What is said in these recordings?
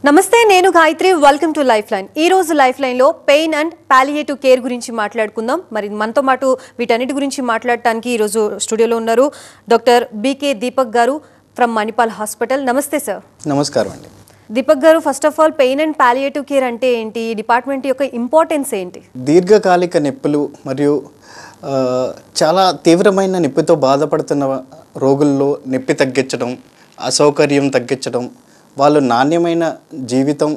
నమస్తే నేను Gayatri welcome to life line ఈ రోజు లైఫ్ లైన్ లో పెయిన్ అండ్ పాలియేటివ్ కేర్ గురించి మాట్లాడుకుందాం మరి మనతో పాటు వీటన్నిటి గురించి మాట్లాడడానికి ఈ రోజు స్టూడియోలో ఉన్నారు డాక్టర్ బీకే దీపక్ గారు ఫ్రమ్ మణిపాల్ హాస్పిటల్ నమస్తే సార్ నమస్కారం అండి దీపక్ గారు first of all pain and palliative care అంటే ఏంటి ఈ డిపార్ట్మెంట్ యొక్క ఇంపార్టెన్స్ ఏంటి దీర్ఘకాలిక నొప్పులు మరియు చాలా తీవ్రమైన నొప్పితో బాధపడుతున్న రోగుల్లో నొప్పి తగ్గించడం అసౌకర్యం తగ్గించడం వాళ్ళు నాణ్యమైన జీవితం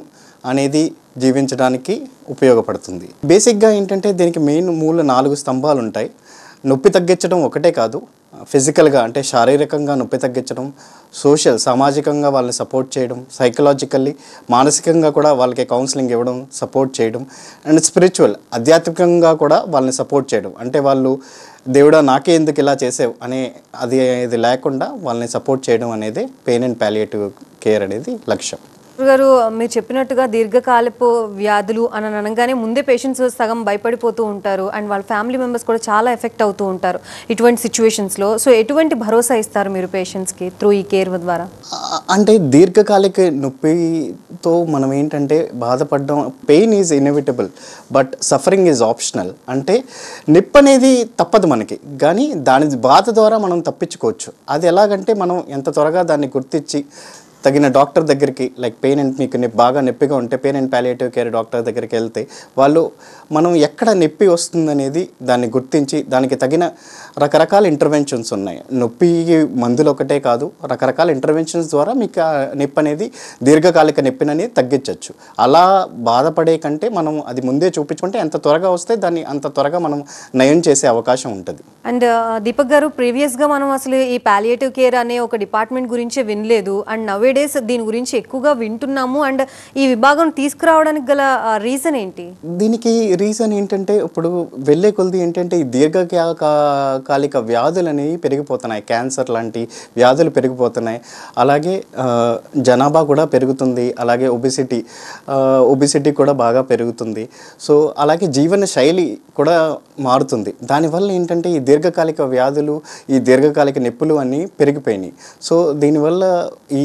అనేది జీవించడానికి ఉపయోగపడుతుంది బేసిక్గా ఏంటంటే దీనికి మెయిన్ మూల 4 స్తంభాలు ఉంటాయి నొప్పి తగ్గించడం ఒకటే కాదు ఫిజికల్గా అంటే శారీరకంగా నొప్పి తగ్గించడం సోషల్ సామాజికంగా వాళ్ళని సపోర్ట్ చేయడం సైకలాజికల్లీ మానసికంగా కూడా వాళ్ళకి కౌన్సిలింగ్ ఇవ్వడం సపోర్ట్ చేయడం అండ్ స్పిరిచువల్ ఆధ్యాత్మికంగా కూడా వాళ్ళని సపోర్ట్ చేయడం అంటే వాళ్ళు దేవుడా నాకే ఎందుకు ఇలా చేసావు అనే అది లేకుండా వాళ్ళని సపోర్ట్ చేయడం అనేది పెయిన్ అండ్ పాలియేటివ్ కేర్ అనేది లక్ష్యం గారు మీరు చెప్పినట్టుగా దీర్ఘకాలపు వ్యాధులు అని అనగానే ముందే పేషెంట్స్ సగం భయపడిపోతూ ఉంటారు అండ్ వాళ్ళ ఫ్యామిలీ మెంబర్స్ కూడా చాలా ఎఫెక్ట్ అవుతూ ఉంటారు ఇటువంటి సిచ్యువేషన్స్లో సో ఎటువంటి భరోసా ఇస్తారు మీరు పేషెంట్స్కి త్రూ ఈ కేర్ ద్వారా అంటే దీర్ఘకాలిక నొప్పితో మనం ఏంటంటే బాధపడడం pain is inevitable but suffering is optional అంటే నొప్పి అనేది తప్పదు మనకి కానీ దాని బాధ ద్వారా మనం తప్పించుకోవచ్చు అది ఎలాగంటే మనం ఎంత త్వరగా దాన్ని గుర్తించి తగిన డాక్టర్ దగ్గరికి లైక్ పెయిన్ అండ్ మీకు బాగా నొప్పిగా ఉంటే pain and palliative care doctor దగ్గరికి వెళ్తే వాళ్ళు మనం ఎక్కడ నొప్పి వస్తుందనేది దాన్ని గుర్తించి దానికి తగిన రకరకాల ఇంటర్వెన్షన్స్ ఉన్నాయి నొప్పికి మందులు ఒకటే కాదు రకరకాల ఇంటర్వెన్షన్స్ ద్వారా మీకు ఆ నొప్పి అనేది దీర్ఘకాలిక నొప్పిని తగ్గించవచ్చు అలా బాధపడే కంటే మనం అది ముందే చూపించుకుంటే ఎంత త్వరగా వస్తే దాన్ని అంత త్వరగా మనం నయం చేసే అవకాశం ఉంటుంది అండ్ దీపక్ గారు ప్రీవియస్గా మనం అసలు ఈ పాలియేటివ్ కేర్ అనే ఒక డిపార్ట్మెంట్ గురించే వినలేదు అండ్ నవే డేస్ దీని గురించి ఎక్కువగా వింటున్నాము అండ్ ఈ విభాగం తీసుకురావడానికి గల రీజన్ ఏంటి దీనికి రీజన్ ఏంటంటే ఇప్పుడు వెళ్ళే కొలది ఏంటంటే ఈ దీర్ఘకాలిక వ్యాధులు అనేవి పెరిగిపోతున్నాయి క్యాన్సర్ లాంటి వ్యాధులు పెరిగిపోతున్నాయి అలాగే జనాభా కూడా పెరుగుతుంది అలాగే ఒబిసిటీ కూడా బాగా పెరుగుతుంది సో అలాగే జీవన శైలి కూడా మారుతుంది దానివల్ల ఏంటంటే ఈ దీర్ఘకాలిక వ్యాధులు ఈ దీర్ఘకాలిక నొప్పులు అన్నీ పెరిగిపోయినాయి సో దీనివల్ల ఈ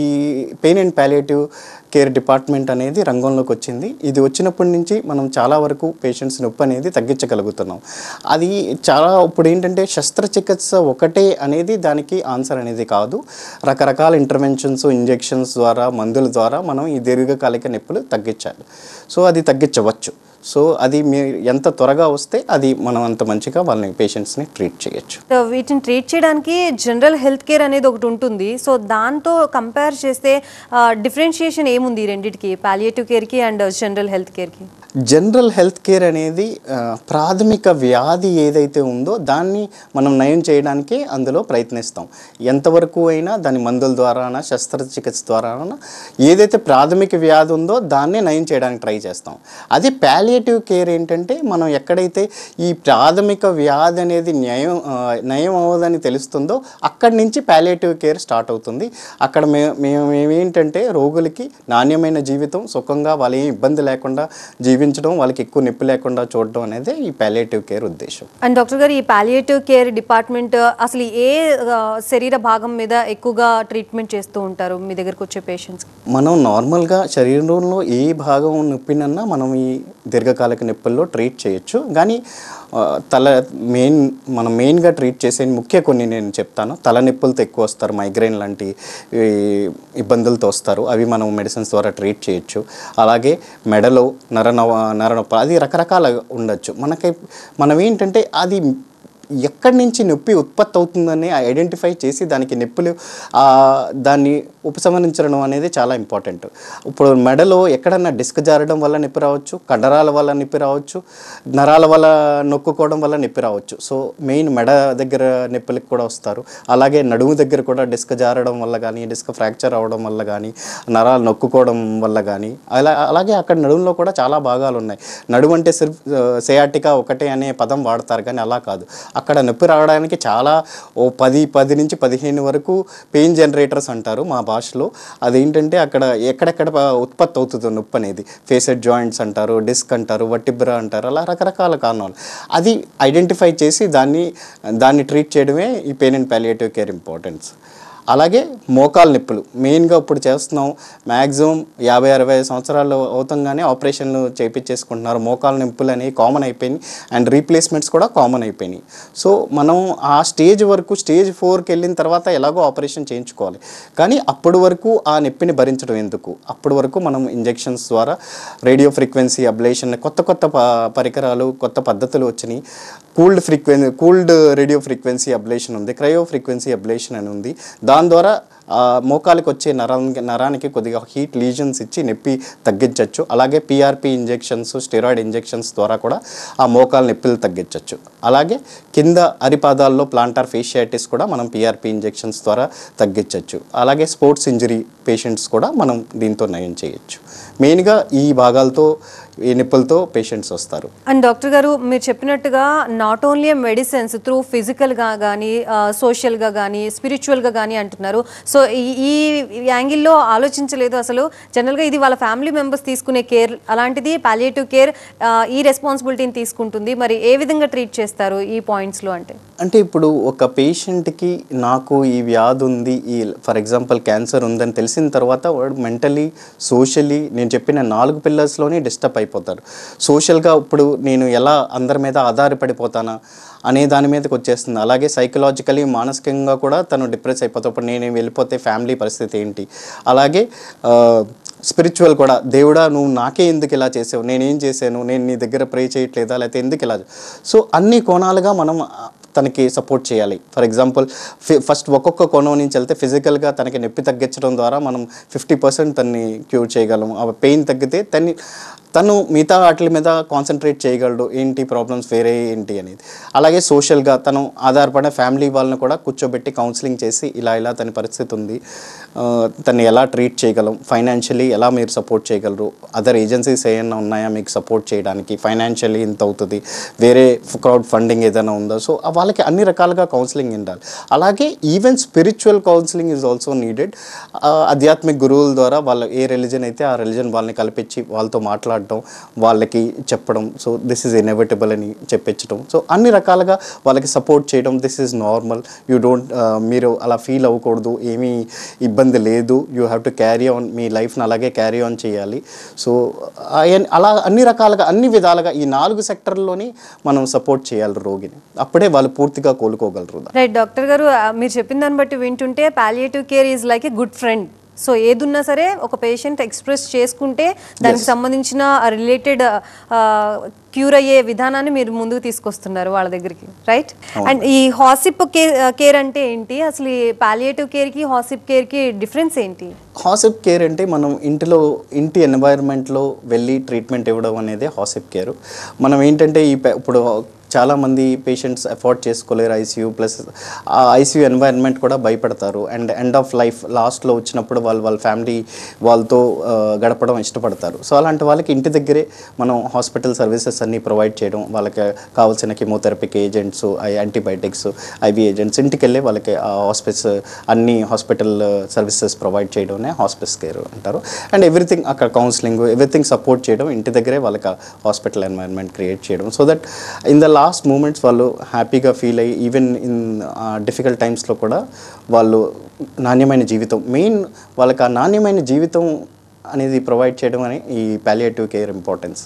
pain and palliative care department అనేది రంగంలోకి వచ్చింది ఇది వచ్చినప్పటి నుంచి మనం చాలా వరకు పేషెంట్స్ నొప్పి అనేది తగ్గించగలుగుతున్నాం అది చాలా ఇప్పుడు ఏంటంటే శస్త్రచికిత్స ఒకటే అనేది దానికి ఆన్సర్ అనేది కాదు రకరకాల ఇంటర్వెన్షన్స్ ఇంజెక్షన్స్ ద్వారా మందుల ద్వారా మనం ఈ దీర్ఘకాలిక నొప్పులు తగ్గించాలి సో అది తగ్గించవచ్చు సో అది మీరు ఎంత త్వరగా వస్తే అది మనం అంత మంచిగా వాళ్ళని పేషెంట్స్ని ట్రీట్ చేయొచ్చు వీటిని ట్రీట్ చేయడానికి జనరల్ హెల్త్ కేర్ అనేది ఒకటి ఉంటుంది సో దాంతో కంపేర్ చేస్తే డిఫరెన్షియేషన్ ఏముంది రెండింటికి పాలియేటివ్ కేర్కి అండ్ జనరల్ హెల్త్ కేర్కి జనరల్ హెల్త్ కేర్ అనేది ప్రాథమిక వ్యాధి ఏదైతే ఉందో దాన్ని మనం నయం చేయడానికి అందులో ప్రయత్నిస్తాం ఎంతవరకు అయినా దాని మందుల ద్వారా శస్త్రచికిత్స ద్వారా ఏదైతే ప్రాథమిక వ్యాధి ఉందో దాన్నే నయం చేయడానికి ట్రై చేస్తాం అదే పాలియేటివ్ కేర్ ఏంటంటే మనం ఎక్కడైతే ఈ ప్రాథమిక వ్యాధి అనేది నయం అవ్వదని తెలుస్తుందో అక్కడి నుంచి పాలియేటివ్ కేర్ స్టార్ట్ అవుతుంది అక్కడ మేమేంటంటే రోగులకి నాణ్యమైన జీవితం సుఖంగా వాళ్ళ ఏ ఇబ్బంది లేకుండా జీవించడం వాళ్ళకి ఎక్కువ నొప్పి లేకుండా చూడడం అనేది ఈ పాలియేటివ్ కేర్ ఉద్దేశం అండ్ డాక్టర్ గారు ఈ పాలియేటివ్ కేర్ డిపార్ట్మెంట్ అసలు ఏ శరీర భాగం మీద ఎక్కువగా ట్రీట్మెంట్ చేస్తూ ఉంటారు మీ దగ్గరకు వచ్చే పేషెంట్స్ మనం నార్మల్గా శరీరంలో ఏ భాగం నొప్పినన్నా మనం ఈ దీర్ఘకాలిక నొప్పుల్లో ట్రీట్ చేయొచ్చు కానీ మనం మెయిన్గా ట్రీట్ చేసే కొన్ని నేను చెప్తాను తలనొప్పులతో ఎక్కువ వస్తారు మైగ్రేన్ లాంటి ఇబ్బందులతో వస్తారు అవి మనం మెడిసిన్స్ ద్వారా ట్రీట్ చేయొచ్చు అలాగే మెడలో నరనొప్పి అది రకరకాలుగా ఉండొచ్చు మనం ఏంటంటే అది ఎక్కడి నుంచి నొప్పి ఉత్పత్తి అవుతుందని ఐడెంటిఫై చేసి దానికి నొప్పులు దాన్ని ఉపశమనించడం అనేది చాలా ఇంపార్టెంట్ ఇప్పుడు మెడలో ఎక్కడన్నా డిస్క్ జారడం వల్ల నొప్పి రావచ్చు కండరాల వల్ల నొప్పి రావచ్చు నరాల వల్ల నొక్కుకోవడం వల్ల నొప్పి రావచ్చు సో మెయిన్ మెడ దగ్గర నొప్పులకు కూడా వస్తారు అలాగే నడుము దగ్గర కూడా డిస్క్ జారడం వల్ల కానీ డిస్క్ ఫ్రాక్చర్ అవ్వడం వల్ల కానీ నరాలు నొక్కుకోవడం వల్ల కానీ అలాగే అక్కడ నడుములో కూడా చాలా భాగాలు ఉన్నాయి నడుము అంటే సయాటికా ఒకటే అనే పదం వాడతారు కానీ అలా కాదు అక్కడ నొప్పి రావడానికి చాలా 10 నుంచి 15 వరకు పెయిన్ జనరేటర్స్ అంటారు మా భాషలో అదేంటంటే అక్కడ ఎక్కడెక్కడ ఉత్పత్తి అవుతుందో నొప్పి అనేది ఫేసెడ్ జాయింట్స్ అంటారు డిస్క్ అంటారు వర్టిబ్రా అంటారు అలా రకరకాల కారణాలు అది ఐడెంటిఫై చేసి దాన్ని ట్రీట్ చేయడమే ఈ pain and palliative care importance అలాగే మోకాలు నొప్పులు మెయిన్గా ఇప్పుడు చేస్తున్నాం. మ్యాక్సిమం 50-60 సంవత్సరాలు అవుతంగానే ఆపరేషన్లు చేయించేసుకుంటున్నారు. మోకాలు నొప్పులు అనేవి కామన్ అయిపోయినాయి అండ్ రీప్లేస్మెంట్స్ కూడా కామన్ అయిపోయినాయి. సో మనం ఆ స్టేజ్ వరకు స్టేజ్ 4కి వెళ్ళిన తర్వాత ఎలాగో ఆపరేషన్ చేయించుకోవాలి. కానీ అప్పటి వరకు ఆ నొప్పిని భరించడం ఎందుకు? అప్పటి వరకు మనం ఇంజెక్షన్స్ ద్వారా రేడియో ఫ్రీక్వెన్సీ అబ్లేషన్, కొత్త కొత్త పరికరాలు, కొత్త పద్ధతులు వచ్చినాయి. కూల్డ్ రేడియో ఫ్రీక్వెన్సీ అబ్లేషన్ ఉంది, క్రయో ఫ్రీక్వెన్సీ అబ్లేషన్ అని ఉంది. దాని ద్వారా మోకాలికి వచ్చే నరానికి కొద్దిగా హీట్ లీజన్స్ ఇచ్చి నొప్పి తగ్గించవచ్చు. అలాగే పిఆర్పి ఇంజెక్షన్స్, స్టెరాయిడ్ ఇంజెక్షన్స్ ద్వారా కూడా ఆ మోకాలు నొప్పులు తగ్గించవచ్చు. అలాగే కింద అరిపాదాల్లో ప్లాంటార్ ఫేషియాటిస్ కూడా మనం పిఆర్పి ఇంజెక్షన్స్ ద్వారా తగ్గించవచ్చు. అలాగే స్పోర్ట్స్ ఇంజరీ పేషెంట్స్ కూడా మనం దీంతో నయం చేయొచ్చు. మెయిన్గా ఈ భాగాలతో, ఈ నొప్పులతో పేషెంట్స్ వస్తారు. అండ్ డాక్టర్ గారు, మీరు చెప్పినట్టుగా నాట్ ఓన్లీ మెడిసిన్స్ త్రూ ఫిజికల్గా కానీ, సోషల్గా కానీ, స్పిరిచువల్గా కానీ అంటున్నారు. సో ఈ యాంగిల్లో ఆలోచించలేదు అసలు. జనరల్గా ఇది వాళ్ళ ఫ్యామిలీ మెంబర్స్ తీసుకునే కేర్, అలాంటిది పాలియేటివ్ కేర్ ఈ రెస్పాన్సిబిలిటీని తీసుకుంటుంది. మరి ఏ విధంగా ట్రీట్ చేస్తారు ఈ పాయింట్స్లో? అంటే ఇప్పుడు ఒక పేషెంట్కి నాకు ఈ వ్యాధి ఉంది, ఈ ఫర్ ఎగ్జాంపుల్ క్యాన్సర్ ఉందని తెలిసిన తర్వాత వాడు మెంటలీ, సోషల్లీ నేను చెప్పిన 4 పిల్లర్స్లోనే డిస్టర్బ్ అయిపోతారు. సోషల్గా ఇప్పుడు నేను ఎలా అందరి మీద ఆధారపడిపోతానా అనే దాని మీదకి వచ్చేస్తుంది. అలాగే సైకలాజికలీ, మానసికంగా కూడా తను డిప్రెస్ అయిపోతాడు. ఇప్పుడు నేను వెళ్ళిపోతే ఫ్యామిలీ పరిస్థితి ఏంటి? అలాగే స్పిరిచువల్ కూడా, దేవుడా నువ్వు నాకే ఎందుకు ఇలా చేసావు, నేనేం చేశాను, నేను నీ దగ్గర ప్రే చేయట్లేదా, లేకపోతే ఎందుకు ఇలా? సో అన్ని కోణాలుగా మనం తనకి సపోర్ట్ చేయాలి. ఫర్ ఎగ్జాంపుల్ ఫస్ట్ ఒక్కొక్క కోణం నుంచి వెళ్తే ఫిజికల్గా తనకి నొప్పి తగ్గించడం ద్వారా మనం 50% తన్ని క్యూర్ చేయగలం. ఆ పెయిన్ తగ్గితే తను మిగతా వాటి మీద కాన్సన్ట్రేట్ చేయగలడు, ఏంటి ప్రాబ్లమ్స్ వేరే ఏంటి అనేది. అలాగే సోషల్గా తను ఆధారపడే ఫ్యామిలీ వాళ్ళని కూడా కూర్చోబెట్టి కౌన్సిలింగ్ చేసి ఇలా తన పరిస్థితి ఉంది, తను ఎలా ట్రీట్ చేయగలం, ఫైనాన్షియలీ ఎలా మీరు సపోర్ట్ చేయగలరు, అదర్ ఏజెన్సీస్ ఏమైనా ఉన్నాయా మీకు సపోర్ట్ చేయడానికి, ఫైనాన్షియలీ ఇంత అవుతుంది, వేరే క్రౌడ్ ఫండింగ్ ఏదైనా ఉందా? సో వాళ్ళకి అన్ని రకాలుగా కౌన్సిలింగ్ ఉండాలి. అలాగే even spiritual counselling is also needed. ఆధ్యాత్మిక గురువుల ద్వారా వాళ్ళ ఏ రిలీజన్ అయితే ఆ రిలీజన్ వాళ్ళని కల్పించి వాళ్ళతో మాట్లాడడం, వాళ్ళకి చెప్పడం, సో దిస్ ఈజ్ ఇన్ఎవిటబుల్ అని చెప్పించడం. సో అన్ని రకాలుగా వాళ్ళకి సపోర్ట్ చేయడం, దిస్ ఈజ్ నార్మల్, మీరు అలా ఫీల్ అవ్వకూడదు, ఏమీ ఇబ్బంది లేదు, you have to carry on, మీ లైఫ్ని అలాగే క్యారీ ఆన్ చేయాలి. సో అలా అన్ని రకాలుగా, అన్ని విధాలుగా ఈ 4 సెక్టర్లోని మనం సపోర్ట్ చేయాలి రోగిని. అప్పుడే వాళ్ళు పూర్తిగా కోలుకోగలరు. రైట్ డాక్టర్ గారు, మీరు చెప్పిన దాన్ని బట్టి వింటుంటే palliative care is like a good friend. So ఏదున్నా సరే ఒక పేషెంట్ ఎక్స్ప్రెస్ చేసుకుంటే దానికి సంబంధించిన రిలేటెడ్ క్యూర్ అయ్యే విధానాన్ని మీరు ముందుకు తీసుకొస్తున్నారు వాళ్ళ దగ్గరికి, రైట్? అండ్ ఈ హాసిప్ కేర్ అంటే ఏంటి అసలు? ఈ పాలియేటివ్ కేర్కి హాసిప్ కేర్కి డిఫరెన్స్ ఏంటి? హాసిప్ కేర్ అంటే మనం ఇంటి ఎన్వైర్న్మెంట్లో వెళ్ళి ట్రీట్మెంట్ ఇవ్వడం అనేది హాసిప్ కేర్. మనం ఏంటంటే ఇప్పుడు చాలామంది పేషెంట్స్ అఫోర్డ్ చేసుకోలేరు ఐసీయూ, ప్లస్ ఆ ఐసీయూ ఎన్వైరన్మెంట్ కూడా భయపడతారు. అండ్ ఎండ్ ఆఫ్ లైఫ్ లాస్ట్లో వచ్చినప్పుడు వాళ్ళ ఫ్యామిలీ వాళ్ళతో గడపడం ఇష్టపడతారు. సో అలాంటి వాళ్ళకి ఇంటి దగ్గరే మనం హాస్పిటల్ సర్వీసెస్ అన్నీ ప్రొవైడ్ చేయడం, వాళ్ళకి కావాల్సిన కీమోథెరపీకి ఏజెంట్స్, యాంటీబయాటిక్స్, ఐవీ ఏజెంట్స్ ఇంటికి వెళ్ళి వాళ్ళకి హాస్పిస్ అన్ని హాస్పిటల్ సర్వీసెస్ ప్రొవైడ్ చేయడమే హాస్పిస్ కేర్ అంటారు. అండ్ ఎవ్రీథింగ్ అక్కడ కౌన్సిలింగ్ ఎవ్రీథింగ్ సపోర్ట్ చేయడం, ఇంటి దగ్గరే వాళ్ళకి హాస్పిటల్ ఎన్వైరన్మెంట్ క్రియేట్ చేయడం, so that in the last moments వాళ్ళు హ్యాపీగా ఫీల్ అయ్యి ఈవెన్ ఇన్ డిఫికల్ట్ టైమ్స్లో కూడా వాళ్ళు నాణ్యమైన జీవితం, మెయిన్ వాళ్ళకి ఆ నాణ్యమైన జీవితం అనేది ప్రొవైడ్ చేయడం అని ఈ పాలియేటివ్ కేర్ ఇంపార్టెన్స్.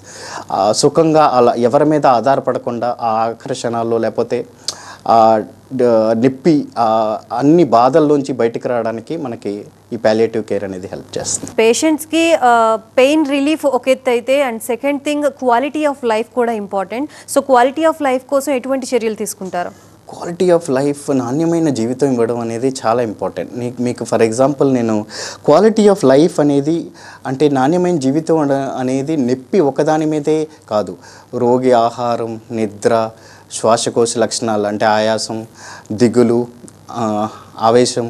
సుఖంగా అలా ఎవరి మీద ఆధారపడకుండా ఆ ఆకర్షణాల్లో లేకపోతే నొప్పి అన్ని బాధల్లోంచి బయటకు రావడానికి మనకి ఈ పాలియేటివ్ కేర్ అనేది హెల్ప్ చేస్తుంది. పేషెంట్స్కి పెయిన్ రిలీఫ్ ఒక ఎత్తు అయితే, and second thing quality of life కూడా important. So quality of life కోసం ఎటువంటి చర్యలు తీసుకుంటారు? క్వాలిటీ ఆఫ్ లైఫ్, నాణ్యమైన జీవితం ఇవ్వడం అనేది చాలా ఇంపార్టెంట్. మీకు ఫర్ ఎగ్జాంపుల్ నేను క్వాలిటీ ఆఫ్ లైఫ్ అనేది అంటే నాణ్యమైన జీవితం అనేది నొప్పి ఒకదాని మీదే కాదు, రోగి ఆహారం, నిద్ర, శ్వాసకోశ లక్షణాలు అంటే ఆయాసం, దిగులు, ఆవేశం,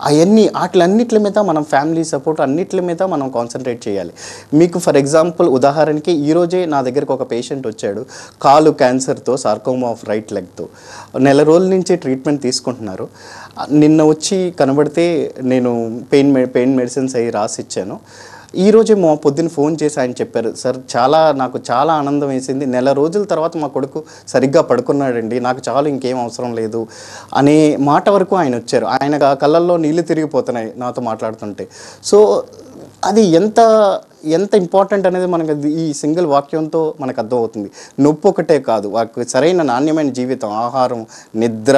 అవన్నీ వాటిలన్నిటి మీద మనం ఫ్యామిలీ సపోర్ట్ అన్నిటి మీద మనం కాన్సన్ట్రేట్ చేయాలి. మీకు ఫర్ ఎగ్జాంపుల్ ఉదాహరణకి ఈరోజే నా దగ్గరకు ఒక పేషెంట్ వచ్చాడు, కాలు క్యాన్సర్తో, సార్కోమా ఆఫ్ రైట్ లెగ్తో, నెల రోజుల నుంచి ట్రీట్మెంట్ తీసుకుంటున్నారు. నిన్న వచ్చి కనబడితే నేను పెయిన్ మెడిసిన్స్ అవి రాసి ఇచ్చాను. ఈరోజే మా పొద్దున్న ఫోన్ చేసి ఆయన చెప్పారు, సార్ నాకు చాలా ఆనందం వేసింది, నెల రోజుల తర్వాత మా కొడుకు సరిగ్గా పడుకున్నాడండి, నాకు చాలు ఇంకేం అవసరం లేదు అనే మాట వరకు ఆయన వచ్చారు. ఆయన కళ్ళల్లో నీళ్లు తిరిగిపోతున్నాయి నాతో మాట్లాడుతుంటే. సో అది ఎంత ఇంపార్టెంట్ అనేది మనకు ఈ సింగిల్ వాక్యంతో మనకు అర్థమవుతుంది. నొప్పి ఒకటే కాదు, వారికి సరైన నాణ్యమైన జీవితం, ఆహారం, నిద్ర,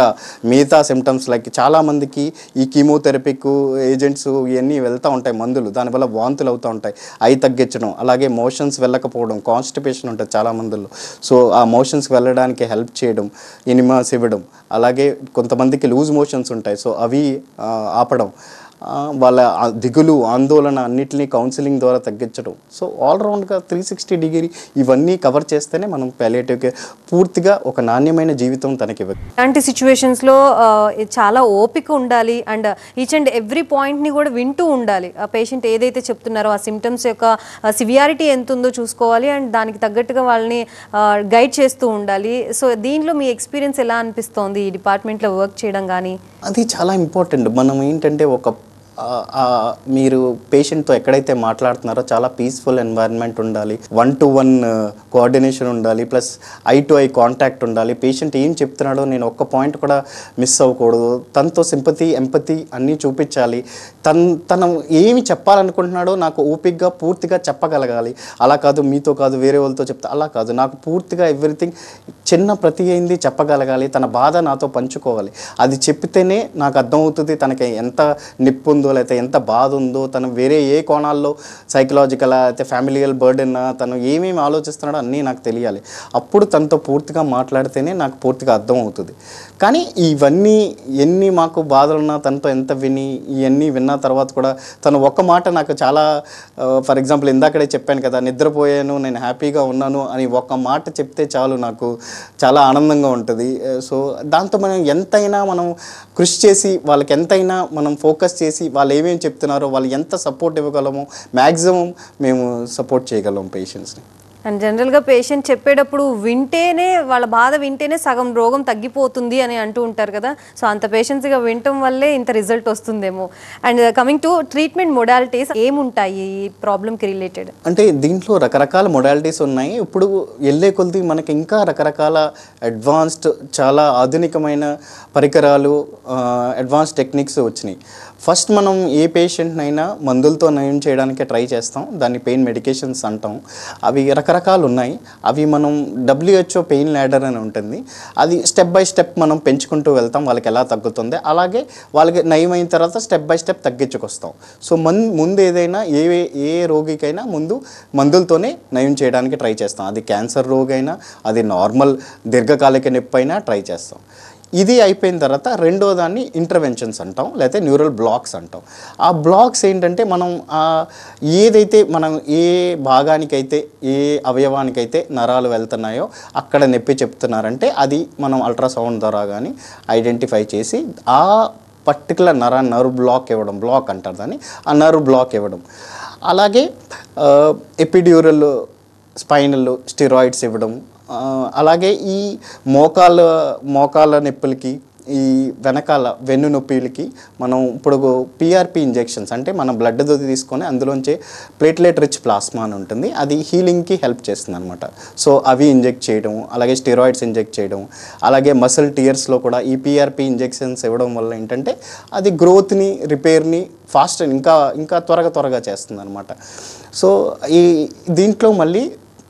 మిగతా సిమ్టమ్స్ లైక్ చాలామందికి ఈ కీమోథెరపీకు ఏజెంట్స్ ఇవన్నీ వెళ్తూ ఉంటాయి మందులు, దానివల్ల వాంతులు అవుతూ ఉంటాయి, అవి తగ్గించడం, అలాగే మోషన్స్ వెళ్ళకపోవడం, కాన్స్టిపేషన్ ఉంటుంది చాలా మందుల్లో, సో ఆ మోషన్స్ వెళ్ళడానికి హెల్ప్ చేయడం, ఎనిమాస్ ఇవ్వడం, అలాగే కొంతమందికి లూజ్ మోషన్స్ ఉంటాయి, సో అవి ఆపడం, వాళ్ళ దిగులు, ఆందోళన అన్నిటినీ కౌన్సిలింగ్ ద్వారా తగ్గించడం. సో ఆల్రౌండ్గా 360 డిగ్రీ ఇవన్నీ కవర్ చేస్తేనే మనం పాలియేటివ్ కేర్ పూర్తిగా ఒక నాణ్యమైన జీవితం తనకి ఇవ్వాలి. ఇలాంటి సిచ్యువేషన్స్లో చాలా ఓపిక ఉండాలి అండ్ ఈచ్ అండ్ ఎవ్రీ పాయింట్ని కూడా వింటూ ఉండాలి. ఆ పేషెంట్ ఏదైతే చెప్తున్నారో ఆ సిమ్టమ్స్ యొక్క సివియారిటీ ఎంత ఉందో చూసుకోవాలి అండ్ దానికి తగ్గట్టుగా వాళ్ళని గైడ్ చేస్తూ ఉండాలి. సో దీంట్లో మీ ఎక్స్పీరియన్స్ ఎలా అనిపిస్తోంది ఈ డిపార్ట్మెంట్లో వర్క్ చేయడం కానీ? అది చాలా ఇంపార్టెంట్. మనం ఏంటంటే మీరు పేషెంట్తో ఎక్కడైతే మాట్లాడుతున్నారో చాలా పీస్ఫుల్ ఎన్వైరన్మెంట్ ఉండాలి, 1-to-1 కోఆర్డినేషన్ ఉండాలి, ప్లస్ ఐ-to-ఐ కాంటాక్ట్ ఉండాలి. పేషెంట్ ఏం చెప్తున్నాడో నేను ఒక్క పాయింట్ కూడా మిస్ అవ్వకూడదు, తనతో సింపతి, ఎంపతి అన్నీ చూపించాలి. తను ఏమి చెప్పాలనుకుంటున్నాడో నాకు ఓపికగా పూర్తిగా చెప్పగలగాలి. అలా కాదు, మీతో కాదు, వేరే వాళ్ళతో చెప్తా, అలా కాదు, నాకు పూర్తిగా ఎవ్రీథింగ్ చిన్న ప్రతి అయింది చెప్పగలగాలి, తన బాధ నాతో పంచుకోవాలి. అది చెప్తేనే నాకు అర్థమవుతుంది తనకి ఎంత నిప్పు ఉందో, లేకపోతే ఎంత బాధ ఉందో, తను వేరే ఏ కోణాల్లో సైకలాజికల్ అయితే ఫ్యామిలియల్ బర్డెన్, తను ఏమేమి ఆలోచిస్తున్నాడో అన్నీ నాకు తెలియాలి. అప్పుడు తనతో పూర్తిగా మాట్లాడితేనే నాకు పూర్తిగా అర్థం అవుతుంది. కానీ ఇవన్నీ ఎన్ని మాకు బాధలున్నా తనతో ఎంత ఇవన్నీ విన్న తర్వాత కూడా తను ఒక్క మాట నాకు చాలా, ఫర్ ఎగ్జాంపుల్ ఇందాకడే చెప్పాను కదా, నిద్రపోయాను, నేను హ్యాపీగా ఉన్నాను అని ఒక్క మాట చెప్తే చాలు నాకు చాలా ఆనందంగా ఉంటుంది. సో దాంతో మనం కృషి చేసి వాళ్ళకి ఎంతైనా మనం ఫోకస్ చేసి వాళ్ళు ఏమేమి చెప్తున్నారో వాళ్ళు ఎంత సపోర్ట్ ఇవ్వగలమో మ్యాక్సిమం మేము సపోర్ట్ చేయగలం పేషెంట్స్ని. అండ్ జనరల్గా పేషెంట్ చెప్పేటప్పుడు వింటేనే, వాళ్ళ బాధ వింటేనే సగం రోగం తగ్గిపోతుంది అని అంటూ ఉంటారు కదా. సో అంత పేషెన్స్గా వినటం వల్లే ఇంత రిజల్ట్ వస్తుందేమో. And coming to treatment modalities ఏముంటాయి ఈ ప్రాబ్లమ్కి రిలేటెడ్? అంటే దీంట్లో రకరకాల మొడాలిటీస్ ఉన్నాయి. ఇప్పుడు వెళ్ళే కొద్ది మనకి ఇంకా రకరకాల అడ్వాన్స్డ్, చాలా ఆధునికమైన పరికరాలు, అడ్వాన్స్ టెక్నిక్స్ వచ్చినాయి. ఫస్ట్ మనం ఏ పేషెంట్నైనా మందులతో నయం చేయడానికి ట్రై చేస్తాం, దాన్ని పెయిన్ మెడికేషన్స్ అంటాం. అవి రకరకాలు ఉన్నాయి. అవి మనం WHO పెయిన్ ల్యాడర్ అని ఉంటుంది, అది స్టెప్ బై స్టెప్ మనం పెంచుకుంటూ వెళ్తాం, వాళ్ళకి ఎలా తగ్గుతుంది, అలాగే వాళ్ళకి నయం అయిన తర్వాత స్టెప్ బై స్టెప్ తగ్గించుకొస్తాం. సో ముందు ఏదైనా ఏ రోగికైనా ముందు మందులతోనే నయం చేయడానికి ట్రై చేస్తాం. అది క్యాన్సర్ రోగైనా, అది నార్మల్ దీర్ఘకాలిక నొప్పి అయినా ట్రై చేస్తాం. ఇది అయిపోయిన తర్వాత రెండో దాన్ని ఇంటర్వెన్షన్స్ అంటాం, లేకపోతే న్యూరల్ బ్లాక్స్ అంటాం. ఆ బ్లాక్స్ ఏంటంటే ఏదైతే మనం ఏ భాగానికైతే, ఏ అవయవానికైతే నరాలు వెళ్తున్నాయో అక్కడ నొప్పి చెప్తున్నారంటే అది మనం అల్ట్రాసౌండ్ ద్వారా కానీ ఐడెంటిఫై చేసి ఆ పర్టికులర్ నర్వ్ బ్లాక్ ఇవ్వడం, బ్లాక్ అంటారు దాన్ని, ఆ నర్వ్ బ్లాక్ ఇవ్వడం. అలాగే ఎపిడ్యూరల్, స్పైనల్ స్టెరాయిడ్స్ ఇవ్వడం. అలాగే ఈ మోకాళ్ళ నొప్పులకి, ఈ వెనకాల వెన్ను నొప్పిలకి మనం ఇప్పుడు PRP ఇంజెక్షన్స్, అంటే మన బ్లడ్ తీసుకొని అందులోంచి ప్లేట్లెట్ రిచ్ ప్లాస్మా అని ఉంటుంది, అది హీలింగ్కి హెల్ప్ చేస్తుంది అనమాట. సో అవి ఇంజెక్ట్ చేయడం, అలాగే స్టెరాయిడ్స్ ఇంజెక్ట్ చేయడం, అలాగే మసిల్ టియర్స్లో కూడా ఈ PRP ఇంజెక్షన్స్ ఇవ్వడం వల్ల ఏంటంటే అది గ్రోత్ని, రిపేర్ని ఫాస్ట్ ఇంకా త్వరగా చేస్తుంది అనమాట. సో దీంట్లో మళ్ళీ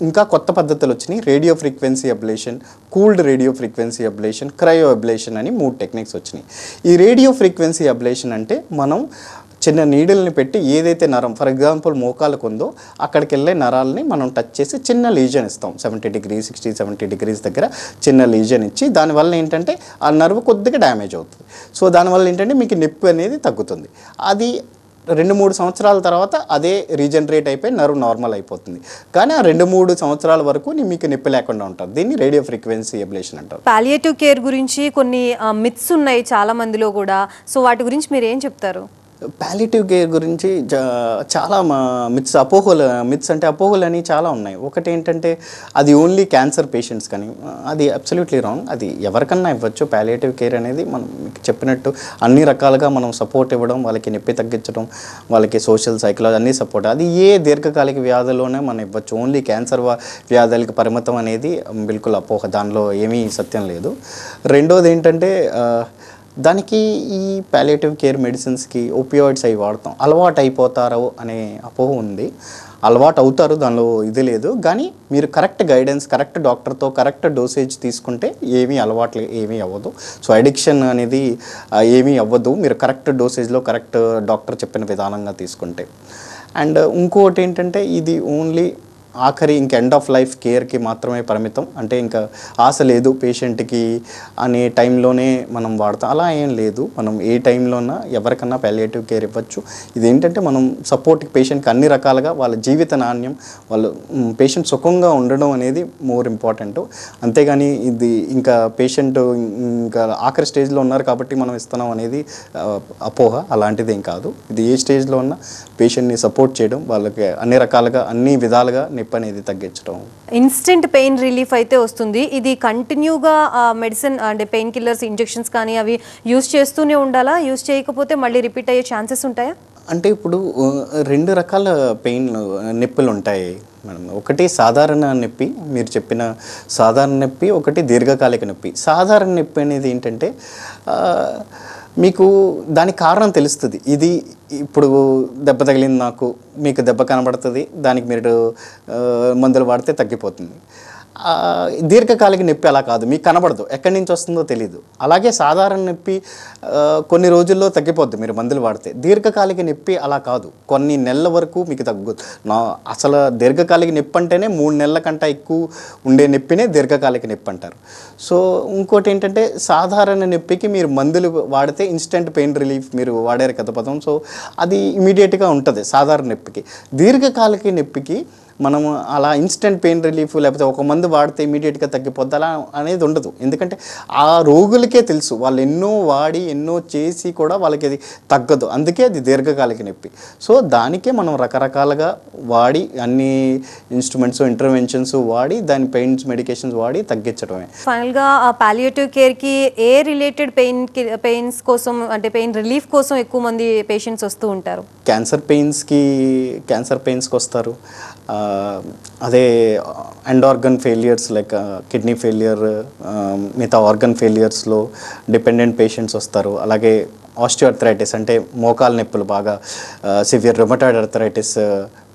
ఇంకా కొత్త పద్ధతులు వచ్చినాయి. Radio frequency ablation, cooled radio frequency ablation, cryo ablation అని 3 టెక్నిక్స్ వచ్చినాయి. ఈ రేడియో ఫ్రీక్వెన్సీ అబ్లేషన్ అంటే మనం చిన్న నీడిల్ని పెట్టి ఏదైతే నరం, ఫర్ ఎగ్జాంపుల్ మోకాలకు ఉందో అక్కడికి వెళ్ళే నరాలని మనం టచ్ చేసి చిన్న లీజన్ ఇస్తాం, 60-70 degrees దగ్గర చిన్న లీజన్ ఇచ్చి, దానివల్ల ఏంటంటే ఆ నర్వ్ కొద్దిగా డ్యామేజ్ అవుతుంది. సో దానివల్ల ఏంటంటే మీకు నొప్పి అనేది తగ్గుతుంది. అది 2-3 సంవత్సరాల తర్వాత అదే రీజనరేట్ అయిపోయి నర్వ్ నార్మల్ అయిపోతుంది. కానీ ఆ 2-3 సంవత్సరాల వరకు మీకు నొప్పి లేకుండా ఉంటుంది. దీన్ని రేడియో ఫ్రీక్వెన్సీ అబ్లేషన్ అంటారు. పాలియేటివ్ కేర్ గురించి కొన్ని మిత్స్ ఉన్నాయి చాలా మందిలో కూడా. సో వాటి గురించి మీరు ఏం చెప్తారు? ప్యాలిటివ్ కేర్ గురించి చాలా మిత్స్ అంటే అపోహలు అని చాలా ఉన్నాయి. ఒకటి ఏంటంటే అది ఓన్లీ క్యాన్సర్ పేషెంట్స్ కానీ, అది అబ్సల్యూట్లీ రాంగ్. అది ఎవరికన్నా ఇవ్వచ్చు. ప్యాలియేటివ్ కేర్ అనేది మనం మీకు చెప్పినట్టు అన్ని రకాలుగా మనం సపోర్ట్ ఇవ్వడం, వాళ్ళకి నొప్పి తగ్గించడం, వాళ్ళకి సోషల్ సైకలాజీ అన్ని సపోర్ట్. అది ఏ దీర్ఘకాలిక వ్యాధుల్లోనే మనం ఇవ్వచ్చు. ఓన్లీ క్యాన్సర్ వ్యాధులకి పరిమితం అనేది బిల్కుల్ అపోహ, దానిలో ఏమీ సత్యం లేదు. రెండోది ఏంటంటే దానికి ఈ ప్యాలియేటివ్ కేర్ మెడిసిన్స్కి ఓపియాయిడ్స్ అవి వాడతాం, అలవాటు అయిపోతారు అనే అపోహ ఉంది. అలవాటు అవుతారు, దానిలో ఇది లేదు. కానీ మీరు కరెక్ట్ గైడెన్స్, కరెక్ట్ డాక్టర్తో కరెక్ట్ డోసేజ్ తీసుకుంటే ఏమీ అలవాట్లు ఏమీ అవ్వదు. సో అడిక్షన్ అనేది ఏమీ అవ్వదు మీరు కరెక్ట్ డోసేజ్లో కరెక్ట్ డాక్టర్ చెప్పిన విధానంగా తీసుకుంటే. అండ్ ఇంకోటి ఏంటంటే ఇది ఓన్లీ ఆఖరి ఇంక ఎండ్ ఆఫ్ లైఫ్ కేర్కి మాత్రమే పరిమితం. అంటే ఇంకా ఆశ లేదు పేషెంట్కి అనే టైంలోనే మనం వాడతాం, అలా ఏం లేదు. మనం ఏ టైంలోనా ఎవరికన్నా ప్యాలియేటివ్ కేర్ ఇవ్వచ్చు. ఇదేంటంటే మనం సపోర్ట్ పేషెంట్కి అన్ని రకాలుగా వాళ్ళ జీవిత నాణ్యం, వాళ్ళు పేషెంట్ సుఖంగా ఉండడం అనేది మోర్ ఇంపార్టెంట్. అంతేగాని ఇది ఇంకా పేషెంట్ ఇంకా ఆఖరి స్టేజ్లో ఉన్నారు కాబట్టి మనం ఇస్తున్నాం అనేది అపోహ, అలాంటిది ఏం కాదు. ఇది ఏ స్టేజ్లో ఉన్నా పేషెంట్ని సపోర్ట్ చేయడం, వాళ్ళకి అన్ని రకాలుగా అన్ని విధాలుగా నొప్పి అనేది తగ్గించడం. ఇన్స్టెంట్ పెయిన్ రిలీఫ్ అయితే వస్తుంది. ఇది కంటిన్యూగా మెడిసిన్ అంటే పెయిన్ కిల్లర్స్ ఇంజెక్షన్స్ కానీ అవి యూస్ చేస్తూనే ఉండాలా? యూస్ చేయకపోతే మళ్ళీ రిపీట్ అయ్యే ఛాన్సెస్ ఉంటాయా? అంటే ఇప్పుడు రెండు రకాల నొప్పులు ఉంటాయి మేడం. ఒకటి సాధారణ నొప్పి, మీరు చెప్పిన సాధారణ నొప్పి, ఒకటి దీర్ఘకాలిక నొప్పి. సాధారణ నొప్పి అనేది ఏంటంటే మీకు దానికి కారణం తెలుస్తుంది. ఇది ఇప్పుడు దెబ్బ తగిలింది నాకు, మీకు దెబ్బ కనబడుతుంది, దానికి మీరు మందులు వాడితే తగ్గిపోతుంది. దీర్ఘకాలిక నొప్పి అలా కాదు, మీకు కనబడదు, ఎక్కడి నుంచి వస్తుందో తెలియదు. అలాగే సాధారణ నొప్పి కొన్ని రోజుల్లో తగ్గిపోద్ది మీరు మందులు వాడితే. దీర్ఘకాలిక నొప్పి అలా కాదు, కొన్ని నెలల వరకు మీకు తగ్గదు. అసలు దీర్ఘకాలిక నొప్పి అంటేనే 3 నెలల కంటే ఎక్కువ ఉండే నొప్పినే దీర్ఘకాలిక నొప్పి అంటారు. సో ఇంకోటి ఏంటంటే సాధారణ నొప్పికి మీరు మందులు వాడితే ఇన్స్టెంట్ పెయిన్ రిలీఫ్ మీరు వాడారు కదా పదం, సో అది ఇమీడియట్గా ఉంటుంది సాధారణ నొప్పికి. దీర్ఘకాలిక నొప్పికి మనము అలా ఇన్స్టెంట్ పెయిన్ రిలీఫ్ లేకపోతే ఒక మందు వాడితే ఇమీడియట్గా తగ్గిపోద్ది అలా అనేది ఉండదు. ఎందుకంటే ఆ రోగులకే తెలుసు, వాళ్ళు ఎన్నో వాడి ఎన్నో చేసి కూడా వాళ్ళకి అది తగ్గదు, అందుకే అది దీర్ఘకాలిక నొప్పి. సో దానికే మనం రకరకాలుగా వాడి అన్ని ఇన్స్ట్రుమెంట్స్ ఇంటర్వెన్షన్స్ వాడి దాని పెయిన్స్ మెడికేషన్స్ వాడి తగ్గించడమే. ఫైనల్గా పాలియేటివ్ కేర్కి ఏ రిలేటెడ్ పెయిన్స్ కోసం అంటే పెయిన్ రిలీఫ్ కోసం ఎక్కువ మంది పేషెంట్స్ వస్తూ ఉంటారు? క్యాన్సర్ పెయిన్స్కి వస్తారు. అదే end organ failures like kidney failure, మిగతా ఆర్గన్ ఫెయిలియర్స్లో డిపెండెంట్ పేషెంట్స్ వస్తారు. అలాగే ఆస్టియోఆర్థరైటిస్ అంటే మోకాలు నొప్పులు బాగా సివియర్ రుమటాయిడ్ ఆర్థరైటిస్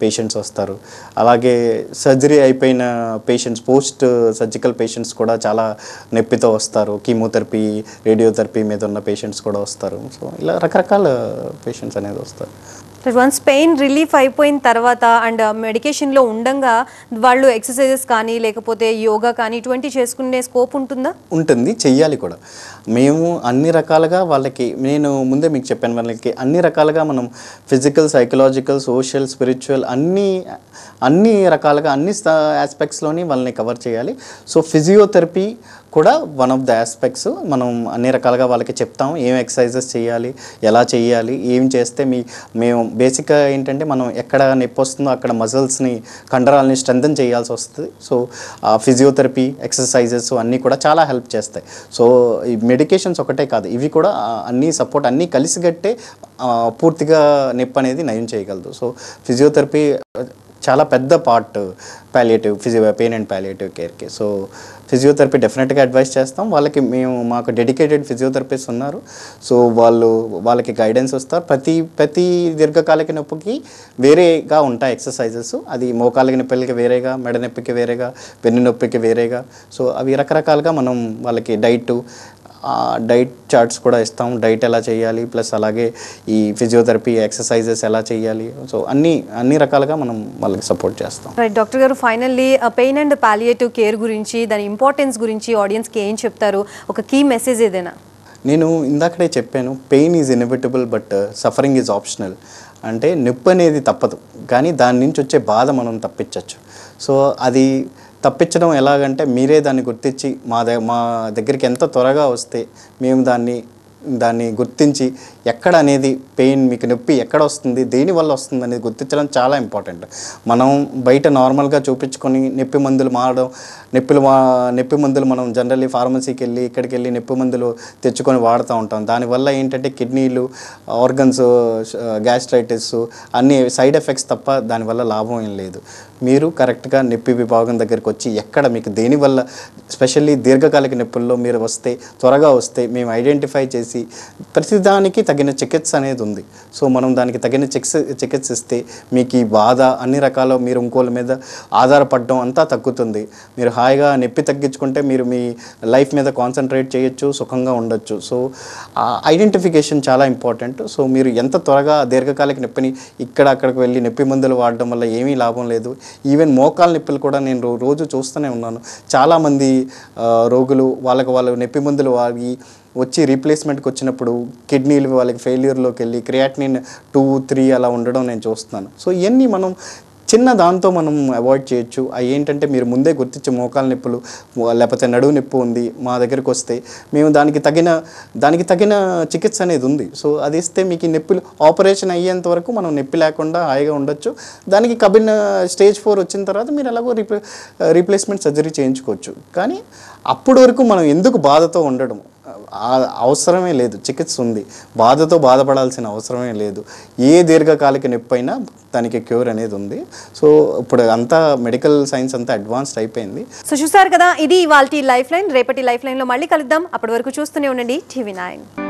పేషెంట్స్ వస్తారు. అలాగే సర్జరీ అయిపోయిన పేషెంట్స్, పోస్ట్ సర్జికల్ పేషెంట్స్ కూడా చాలా నొప్పితో వస్తారు. కీమోథెరపీ, రేడియోథెరపీ మీద ఉన్న పేషెంట్స్ కూడా వస్తారు. సో ఇలా రకరకాల పేషెంట్స్ అనేది వస్తారు. వన్స్ పెయిన్ రిలీఫ్ అయిపోయిన తర్వాత అండ్ మెడికేషన్లో ఉండగా వాళ్ళు ఎక్సర్సైజెస్ కానీ లేకపోతే యోగా కానీ ఇటువంటి చేసుకునే స్కోప్ ఉంటుందా? ఉంటుంది, చెయ్యాలి కూడా. మేము అన్ని రకాలుగా వాళ్ళకి, నేను ముందే మీకు చెప్పాను, వాళ్ళకి అన్ని రకాలుగా మనం ఫిజికల్, సైకలాజికల్, సోషల్, స్పిరిచువల్ అన్ని రకాలుగా అన్ని ఆస్పెక్ట్స్లోని వాళ్ళని కవర్ చేయాలి. సో ఫిజియోథెరపీ కూడా వన్ ఆఫ్ ద ఆస్పెక్ట్స్. మనం అన్ని రకాలుగా వాళ్ళకి చెప్తాం ఏం ఎక్సర్సైజెస్ చేయాలి, ఎలా చేయాలి, ఏం చేస్తే మేము బేసిక్గా ఏంటంటే మనం ఎక్కడ నొప్పి వస్తుందో అక్కడ మజిల్స్ని, కండరాలని స్ట్రెంథన్ చేయాల్సి వస్తుంది. సో ఫిజియోథెరపీ, ఎక్సర్సైజెస్ అన్నీ కూడా చాలా హెల్ప్ చేస్తాయి. సో ఈ మెడికేషన్స్ ఒకటే కాదు, ఇవి కూడా అన్నీ సపోర్ట్, అన్నీ కలిసిగట్టే పూర్తిగా నొప్పి అనేది నయం చేయగలదు. సో ఫిజియోథెరపీ చాలా పెద్ద పార్ట్ పెయిన్ అండ్ ప్యాలియేటివ్ కేర్కి. సో ఫిజియోథెరపీ డెఫినెట్గా అడ్వైస్ చేస్తాం వాళ్ళకి. మాకు డెడికేటెడ్ ఫిజియోథెరపిస్ట్ ఉన్నారు. సో వాళ్ళకి గైడెన్స్ వస్తారు. ప్రతి దీర్ఘకాలిక నొప్పికి వేరేగా ఉంటాయి ఎక్సర్సైజెస్. అది మోకాలిక నొప్పికి వేరేగా, మెడ నొప్పికి వేరేగా, వెన్ను నొప్పికి వేరేగా. సో అవి రకరకాలుగా మనం వాళ్ళకి డైట్ చార్ట్స్ కూడా ఇస్తాం, డైట్ ఎలా చేయాలి, ప్లస్ అలాగే ఈ ఫిజియోథెరపీ ఎక్సర్సైజెస్ ఎలా చేయాలి. సో అన్ని రకాలుగా మనం వాళ్ళకి సపోర్ట్ చేస్తాం. రైట్ డాక్టర్ గారు, finally pain and palliative care గురించి, దాని ఇంపార్టెన్స్ గురించి ఆడియన్స్కి ఏం చెప్తారు? ఒక కీ మెసేజ్ ఏదైనా? నేను ఇందాకడే చెప్పాను, pain is inevitable but suffering is optional. అంటే నొప్పి అనేది తప్పదు, కానీ దాని నుంచి వచ్చే బాధ మనం తప్పించవచ్చు. సో అది తప్పించడం ఎలాగంటే మీరే దాన్ని గుర్తించి మా దగ్గరికి ఎంత త్వరగా వస్తే మేము దాన్ని దాన్ని గుర్తించి ఎక్కడ అనేది పెయిన్, మీకు నొప్పి ఎక్కడ వస్తుంది, దేనివల్ల వస్తుంది అనేది గుర్తించడం చాలా ఇంపార్టెంట్. మనం బయట నార్మల్గా చూపించుకొని నొప్పి మందులు మారడం, నొప్పి మందులు మనం జనరల్లీ ఫార్మసీకి వెళ్ళి ఇక్కడికి వెళ్ళి నొప్పి మందులు తెచ్చుకొని వాడుతూ ఉంటాం. దానివల్ల ఏంటంటే కిడ్నీలు, ఆర్గన్స్, గ్యాస్ట్రైటిస్ అన్ని సైడ్ ఎఫెక్ట్స్ తప్ప దానివల్ల లాభం ఏం లేదు. మీరు కరెక్ట్గా నొప్పి విభాగం దగ్గరికి వచ్చి ఎక్కడ మీకు దేనివల్ల, స్పెషల్లీ దీర్ఘకాలిక నొప్పుల్లో మీరు వస్తే, త్వరగా వస్తే మేము ఐడెంటిఫై చేసి ప్రతిదానికి తగిన చికిత్స అనేది ఉంది. సో మనం దానికి తగిన చికిత్స ఇస్తే మీకు ఈ బాధ అన్ని రకాల, మీరు ఇంకోళ్ళ మీద ఆధారపడడం అంతా తగ్గుతుంది. మీరు హాయిగా నొప్పి తగ్గించుకుంటే మీరు మీ లైఫ్ మీద కాన్సన్ట్రేట్ చేయొచ్చు, సుఖంగా ఉండొచ్చు. సో ఐడెంటిఫికేషన్ చాలా ఇంపార్టెంట్. సో మీరు ఎంత త్వరగా దీర్ఘకాలిక నొప్పిని అక్కడికి వెళ్ళి నొప్పి మందులు వాడడం వల్ల ఏమీ లాభం లేదు. ఈవెన్ మోకాళ్ళ నొప్పులు కూడా నేను రోజు చూస్తూనే ఉన్నాను. చాలామంది రోగులు వాళ్ళు నొప్పి మందులు వాడి వచ్చి రీప్లేస్మెంట్కి వచ్చినప్పుడు కిడ్నీలు వాళ్ళకి ఫెయిల్యూర్లోకి వెళ్ళి క్రియాటినిన్ 2-3 అలా ఉండడం నేను చూస్తున్నాను. సో ఇవన్నీ మనం చిన్న దాంతో మనం అవాయిడ్ చేయొచ్చు. అవి ఏంటంటే మీరు ముందే గుర్తించే మోకాళ్ళ నొప్పులు లేకపోతే నడువు నొప్పి ఉంది, మా దగ్గరికి వస్తే మేము దానికి తగిన చికిత్స అనేది ఉంది. సో అది ఇస్తే మీకు ఈ నొప్పులు ఆపరేషన్ అయ్యేంత వరకు మనం నొప్పి లేకుండా హాయిగా ఉండొచ్చు. దానికి స్టేజ్ 4 వచ్చిన తర్వాత మీరు ఎలాగో రీప్లేస్మెంట్ సర్జరీ చేయించుకోవచ్చు. కానీ అప్పటి వరకు మనం ఎందుకు బాధతో ఉండడం అవసరమే లేదు. చికిత్స ఉంది, బాధతో బాధపడాల్సిన అవసరమే లేదు. ఏ దీర్ఘకాలిక నొప్పి అయినా దానికి క్యూర్ అనేది ఉంది. సో ఇప్పుడు అంతా మెడికల్ సైన్స్ అంతా అడ్వాన్స్డ్ అయిపోయింది. సో చూసారు కదా, ఇది ఇవాల్టి లైఫ్ లైన్. రేపటి లైఫ్ లైన్లో మళ్ళీ కలుద్దాం. అప్పటి వరకు చూస్తూనే ఉండండి TV9.